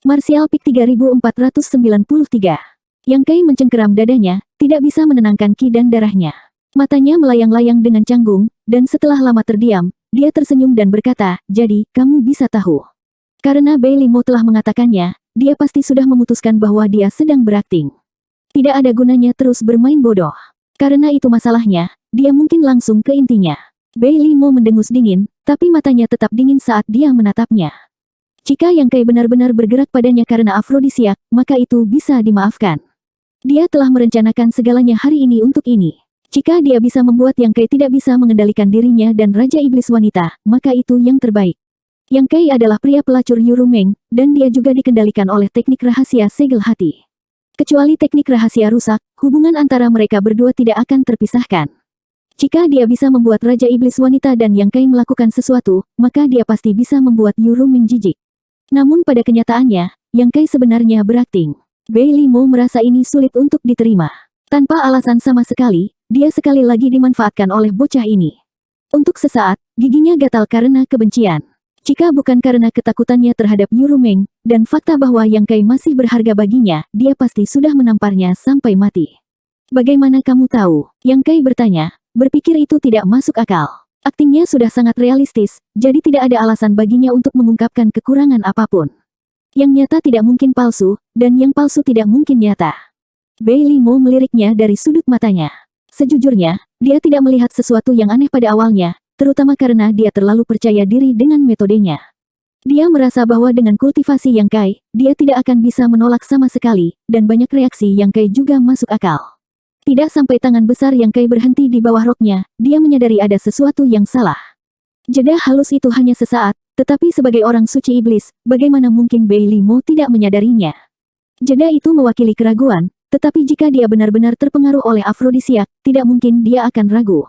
Martial Peak 3493. Yang Kai mencengkeram dadanya, tidak bisa menenangkan ki dan darahnya. Matanya melayang-layang dengan canggung, dan setelah lama terdiam, dia tersenyum dan berkata, jadi, kamu bisa tahu. Karena Bei Limo telah mengatakannya, dia pasti sudah memutuskan bahwa dia sedang berakting. Tidak ada gunanya terus bermain bodoh. Karena itu masalahnya, dia mungkin langsung ke intinya. Bei Limo mendengus dingin, tapi matanya tetap dingin saat dia menatapnya. Jika Yang Kai benar-benar bergerak padanya karena afrodisiak, maka itu bisa dimaafkan. Dia telah merencanakan segalanya hari ini untuk ini. Jika dia bisa membuat Yang Kai tidak bisa mengendalikan dirinya dan Raja Iblis Wanita, maka itu yang terbaik. Yang Kai adalah pria pelacur Yurumeng, dan dia juga dikendalikan oleh teknik rahasia segel hati. Kecuali teknik rahasia rusak, hubungan antara mereka berdua tidak akan terpisahkan. Jika dia bisa membuat Raja Iblis Wanita dan Yang Kai melakukan sesuatu, maka dia pasti bisa membuat Yurumeng jijik. Namun pada kenyataannya, Yang Kai sebenarnya berakting. Bei Limo merasa ini sulit untuk diterima. Tanpa alasan sama sekali, dia sekali lagi dimanfaatkan oleh bocah ini. Untuk sesaat, giginya gatal karena kebencian. Jika bukan karena ketakutannya terhadap Yurumeng, dan fakta bahwa Yang Kai masih berharga baginya, dia pasti sudah menamparnya sampai mati. Bagaimana kamu tahu? Yang Kai bertanya, berpikir itu tidak masuk akal. Aktingnya sudah sangat realistis, jadi tidak ada alasan baginya untuk mengungkapkan kekurangan apapun. Yang nyata tidak mungkin palsu, dan yang palsu tidak mungkin nyata. Bei Limo meliriknya dari sudut matanya. Sejujurnya, dia tidak melihat sesuatu yang aneh pada awalnya, terutama karena dia terlalu percaya diri dengan metodenya. Dia merasa bahwa dengan kultivasi Yang Kai, dia tidak akan bisa menolak sama sekali, dan banyak reaksi Yang Kai juga masuk akal. Tidak sampai tangan besar Yang Kai berhenti di bawah roknya, dia menyadari ada sesuatu yang salah. Jeda halus itu hanya sesaat, tetapi sebagai orang suci iblis, bagaimana mungkin Bei Limo tidak menyadarinya? Jeda itu mewakili keraguan, tetapi jika dia benar-benar terpengaruh oleh afrodisiak, tidak mungkin dia akan ragu.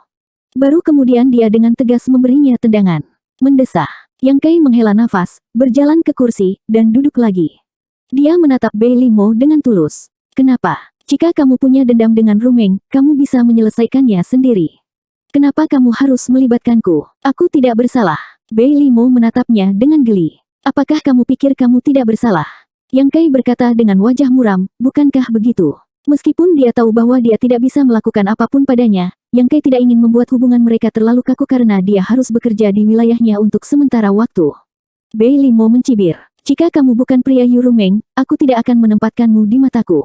Baru kemudian dia dengan tegas memberinya tendangan. Mendesah. Yang Kai menghela nafas, berjalan ke kursi, dan duduk lagi. Dia menatap Bei Limo dengan tulus. Kenapa? Jika kamu punya dendam dengan Rumeng, kamu bisa menyelesaikannya sendiri. Kenapa kamu harus melibatkanku? Aku tidak bersalah. Bei Limo menatapnya dengan geli. Apakah kamu pikir kamu tidak bersalah? Yang Kai berkata dengan wajah muram, bukankah begitu? Meskipun dia tahu bahwa dia tidak bisa melakukan apapun padanya, Yang Kai tidak ingin membuat hubungan mereka terlalu kaku karena dia harus bekerja di wilayahnya untuk sementara waktu. Bei Limo mencibir. Jika kamu bukan pria Yurumeng, aku tidak akan menempatkanmu di mataku.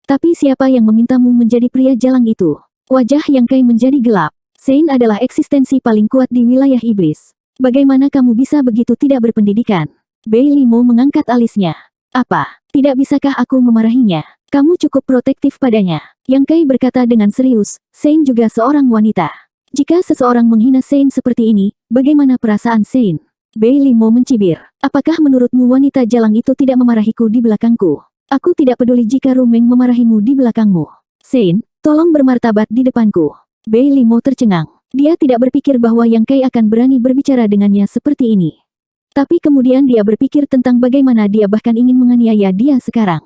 Tapi siapa yang memintamu menjadi pria jalang itu? Wajah Yang Kai menjadi gelap. Sein adalah eksistensi paling kuat di wilayah iblis. Bagaimana kamu bisa begitu tidak berpendidikan? Bei Limo mengangkat alisnya. Apa? Tidak bisakah aku memarahinya? Kamu cukup protektif padanya. Yang Kai berkata dengan serius, Sein juga seorang wanita. Jika seseorang menghina Sein seperti ini, bagaimana perasaan Sein? Bei Limo mencibir. Apakah menurutmu wanita jalang itu tidak memarahiku di belakangku? Aku tidak peduli jika Rumeng memarahimu di belakangmu. Sein, tolong bermartabat di depanku. Bei Limo tercengang. Dia tidak berpikir bahwa Yang Kai akan berani berbicara dengannya seperti ini. Tapi kemudian dia berpikir tentang bagaimana dia bahkan ingin menganiaya dia sekarang.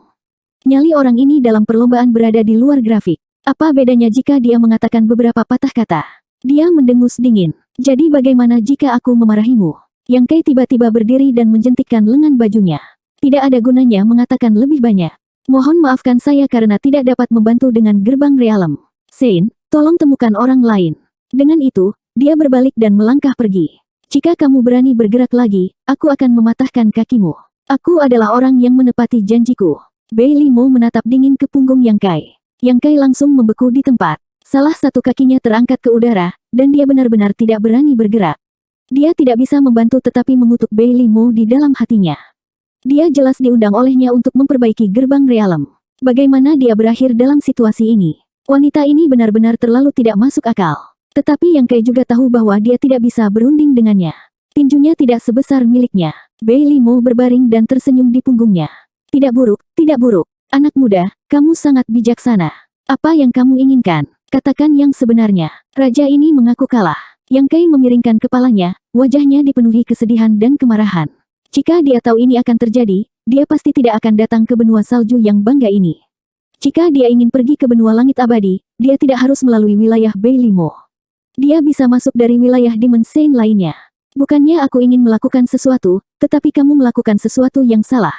Nyali orang ini dalam perlombaan berada di luar grafik. Apa bedanya jika dia mengatakan beberapa patah kata? Dia mendengus dingin. Jadi bagaimana jika aku memarahimu? Yang Kai tiba-tiba berdiri dan menjentikkan lengan bajunya. Tidak ada gunanya mengatakan lebih banyak. Mohon maafkan saya karena tidak dapat membantu dengan gerbang realem. Sein, tolong temukan orang lain. Dengan itu, dia berbalik dan melangkah pergi. Jika kamu berani bergerak lagi, aku akan mematahkan kakimu. Aku adalah orang yang menepati janjiku. Bei Limo menatap dingin ke punggung Yang Kai. Yang Kai langsung membeku di tempat. Salah satu kakinya terangkat ke udara, dan dia benar-benar tidak berani bergerak. Dia tidak bisa membantu tetapi mengutuk Bei Limo di dalam hatinya. Dia jelas diundang olehnya untuk memperbaiki gerbang realem. Bagaimana dia berakhir dalam situasi ini? Wanita ini benar-benar terlalu tidak masuk akal. Tetapi Yang Kai juga tahu bahwa dia tidak bisa berunding dengannya. Tinjunya tidak sebesar miliknya. Bei Limo berbaring dan tersenyum di punggungnya. Tidak buruk, tidak buruk. Anak muda, kamu sangat bijaksana. Apa yang kamu inginkan? Katakan yang sebenarnya. Raja ini mengaku kalah. Yang Kai memiringkan kepalanya, wajahnya dipenuhi kesedihan dan kemarahan. Jika dia tahu ini akan terjadi, dia pasti tidak akan datang ke benua salju yang bangga ini. Jika dia ingin pergi ke benua langit abadi, dia tidak harus melalui wilayah Bei Limo. Dia bisa masuk dari wilayah Demon Sein lainnya. Bukannya aku ingin melakukan sesuatu, tetapi kamu melakukan sesuatu yang salah.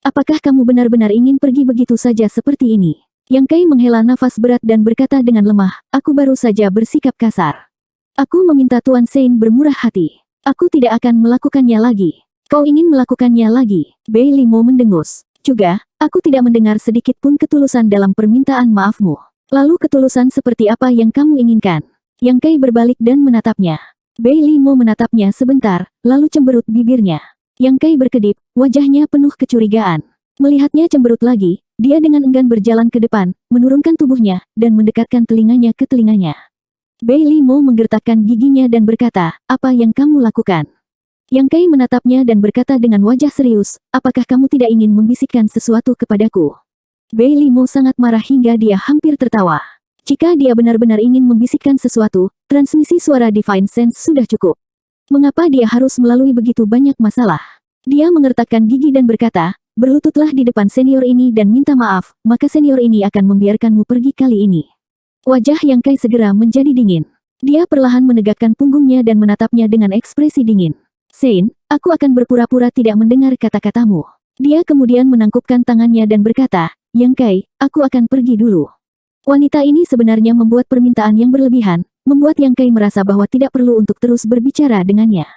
Apakah kamu benar-benar ingin pergi begitu saja seperti ini? Yang Kai menghela nafas berat dan berkata dengan lemah, aku baru saja bersikap kasar. Aku meminta Tuan Sein bermurah hati. Aku tidak akan melakukannya lagi. Kau ingin melakukannya lagi? Bei Limo mendengus. Juga, aku tidak mendengar sedikit pun ketulusan dalam permintaan maafmu. Lalu ketulusan seperti apa yang kamu inginkan? Yang Kai berbalik dan menatapnya. Bei Limo menatapnya sebentar, lalu cemberut bibirnya. Yang Kai berkedip, wajahnya penuh kecurigaan. Melihatnya cemberut lagi, dia dengan enggan berjalan ke depan, menurunkan tubuhnya, dan mendekatkan telinganya ke telinganya. Bei Limo menggertakkan giginya dan berkata, apa yang kamu lakukan? Yang Kai menatapnya dan berkata dengan wajah serius, apakah kamu tidak ingin membisikkan sesuatu kepadaku? Bei Limo sangat marah hingga dia hampir tertawa. Jika dia benar-benar ingin membisikkan sesuatu, transmisi suara Divine Sense sudah cukup. Mengapa dia harus melalui begitu banyak masalah? Dia mengertakkan gigi dan berkata, berlututlah di depan senior ini dan minta maaf, maka senior ini akan membiarkanmu pergi kali ini. Wajah Yang Kai segera menjadi dingin. Dia perlahan menegakkan punggungnya dan menatapnya dengan ekspresi dingin. Sein, aku akan berpura-pura tidak mendengar kata-katamu. Dia kemudian menangkupkan tangannya dan berkata, Yang Kai, aku akan pergi dulu. Wanita ini sebenarnya membuat permintaan yang berlebihan, membuat Yang Kai merasa bahwa tidak perlu untuk terus berbicara dengannya.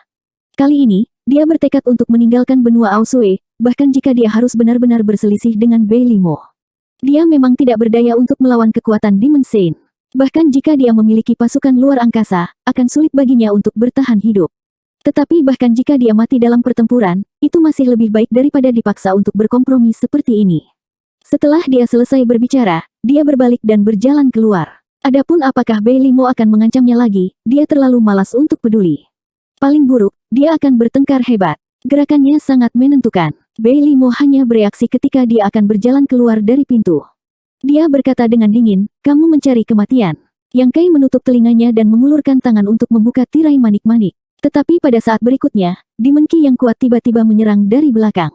Kali ini, dia bertekad untuk meninggalkan benua Aosue, bahkan jika dia harus benar-benar berselisih dengan Bei Limo. Dia memang tidak berdaya untuk melawan kekuatan Demon Sein. Bahkan jika dia memiliki pasukan luar angkasa, akan sulit baginya untuk bertahan hidup. Tetapi bahkan jika dia mati dalam pertempuran, itu masih lebih baik daripada dipaksa untuk berkompromi seperti ini. Setelah dia selesai berbicara, dia berbalik dan berjalan keluar. Adapun apakah Bei Limo akan mengancamnya lagi, dia terlalu malas untuk peduli. Paling buruk, dia akan bertengkar hebat. Gerakannya sangat menentukan. Bei Limo hanya bereaksi ketika dia akan berjalan keluar dari pintu. Dia berkata dengan dingin, kamu mencari kematian. Yang Kai menutup telinganya dan mengulurkan tangan untuk membuka tirai manik-manik. Tetapi pada saat berikutnya, Demon Qi yang kuat tiba-tiba menyerang dari belakang.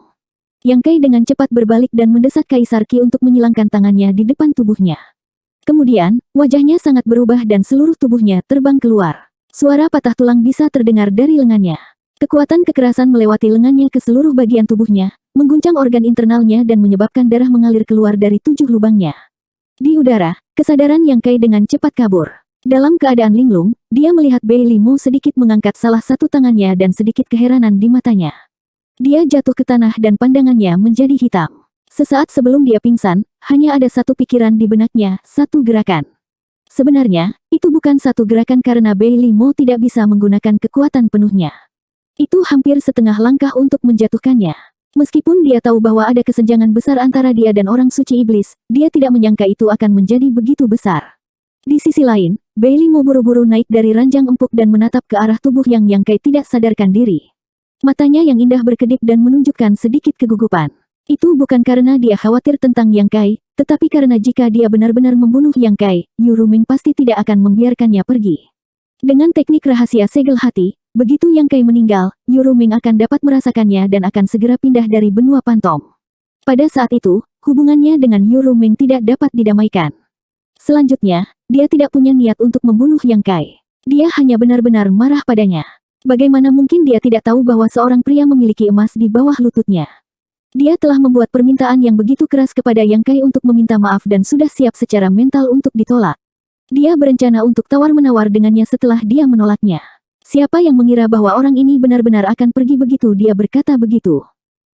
Yang Kai dengan cepat berbalik dan mendesak Kaisar Qi untuk menyilangkan tangannya di depan tubuhnya. Kemudian, wajahnya sangat berubah dan seluruh tubuhnya terbang keluar. Suara patah tulang bisa terdengar dari lengannya. Kekuatan kekerasan melewati lengannya ke seluruh bagian tubuhnya, mengguncang organ internalnya dan menyebabkan darah mengalir keluar dari 7 lubangnya. Di udara, kesadaran Yang Kai dengan cepat kabur. Dalam keadaan linglung, dia melihat Bei Limo sedikit mengangkat salah satu tangannya dan sedikit keheranan di matanya. Dia jatuh ke tanah dan pandangannya menjadi hitam. Sesaat sebelum dia pingsan, hanya ada satu pikiran di benaknya, satu gerakan. Sebenarnya, itu bukan satu gerakan karena Bei Limo tidak bisa menggunakan kekuatan penuhnya. Itu hampir setengah langkah untuk menjatuhkannya. Meskipun dia tahu bahwa ada kesenjangan besar antara dia dan orang suci iblis, dia tidak menyangka itu akan menjadi begitu besar. Di sisi lain, Bei Limo buru-buru naik dari ranjang empuk dan menatap ke arah tubuh Yang Kai tidak sadarkan diri. Matanya yang indah berkedip dan menunjukkan sedikit kegugupan. Itu bukan karena dia khawatir tentang Yang Kai, tetapi karena jika dia benar-benar membunuh Yang Kai, Yu Ruming pasti tidak akan membiarkannya pergi. Dengan teknik rahasia segel hati, begitu Yang Kai meninggal, Yu Ruming akan dapat merasakannya dan akan segera pindah dari benua Pantom. Pada saat itu, hubungannya dengan Yu Ruming tidak dapat didamaikan. Selanjutnya, dia tidak punya niat untuk membunuh Yang Kai. Dia hanya benar-benar marah padanya. Bagaimana mungkin dia tidak tahu bahwa seorang pria memiliki emas di bawah lututnya? Dia telah membuat permintaan yang begitu keras kepada Yang Kai untuk meminta maaf dan sudah siap secara mental untuk ditolak. Dia berencana untuk tawar-menawar dengannya setelah dia menolaknya. Siapa yang mengira bahwa orang ini benar-benar akan pergi begitu dia berkata begitu.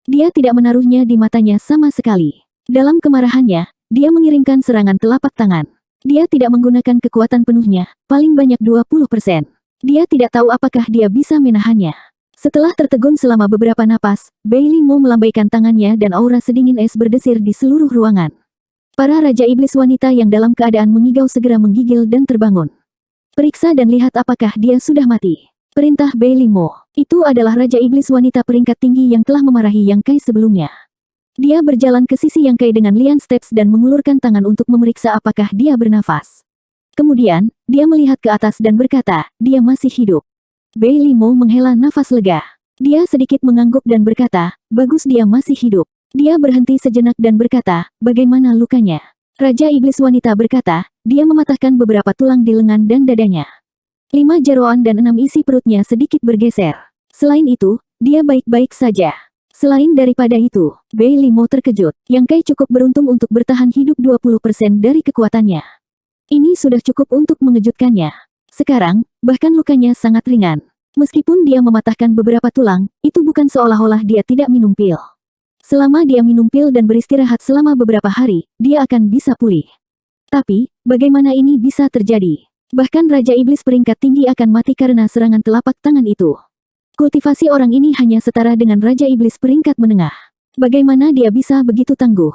Dia tidak menaruhnya di matanya sama sekali. Dalam kemarahannya, dia mengirimkan serangan telapak tangan. Dia tidak menggunakan kekuatan penuhnya, paling banyak 20%. Dia tidak tahu apakah dia bisa menahannya. Setelah tertegun selama beberapa napas, Bei Limo melambaikan tangannya dan aura sedingin es berdesir di seluruh ruangan. Para Raja Iblis wanita yang dalam keadaan mengigau segera menggigil dan terbangun. Periksa dan lihat apakah dia sudah mati. Perintah Bei Limo. Itu adalah Raja Iblis wanita peringkat tinggi yang telah memarahi Yang Kai sebelumnya. Dia berjalan ke sisi Yang Kai dengan lian steps dan mengulurkan tangan untuk memeriksa apakah dia bernafas. Kemudian, dia melihat ke atas dan berkata, dia masih hidup. Bei Limo menghela nafas lega. Dia sedikit mengangguk dan berkata, bagus dia masih hidup. Dia berhenti sejenak dan berkata, bagaimana lukanya? Raja Iblis wanita berkata, dia mematahkan beberapa tulang di lengan dan dadanya. 5 jeroan dan 6 isi perutnya sedikit bergeser. Selain itu, dia baik-baik saja. Selain daripada itu, Bei Limo terkejut. Yang Kai cukup beruntung untuk bertahan hidup 20% dari kekuatannya. Ini sudah cukup untuk mengejutkannya. Sekarang, bahkan lukanya sangat ringan. Meskipun dia mematahkan beberapa tulang, itu bukan seolah-olah dia tidak minum pil. Selama dia minum pil dan beristirahat selama beberapa hari, dia akan bisa pulih. Tapi, bagaimana ini bisa terjadi? Bahkan Raja Iblis peringkat tinggi akan mati karena serangan telapak tangan itu. Kultivasi orang ini hanya setara dengan Raja Iblis peringkat menengah. Bagaimana dia bisa begitu tangguh?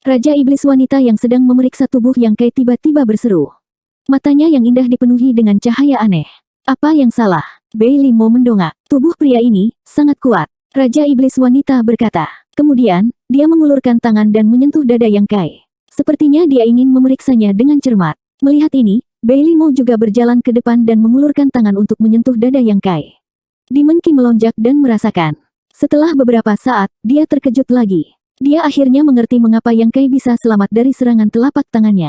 Raja Iblis wanita yang sedang memeriksa tubuh Yang Kai tiba-tiba berseru. Matanya yang indah dipenuhi dengan cahaya aneh. Apa yang salah? Bei Limo mendongak. Tubuh pria ini sangat kuat. Raja Iblis wanita berkata. Kemudian, dia mengulurkan tangan dan menyentuh dada Yang Kai. Sepertinya dia ingin memeriksanya dengan cermat. Melihat ini, Bei Limo juga berjalan ke depan dan mengulurkan tangan untuk menyentuh dada Yang Kai. Demon Qi melonjak dan merasakan. Setelah beberapa saat, dia terkejut lagi. Dia akhirnya mengerti mengapa Yang Kai bisa selamat dari serangan telapak tangannya.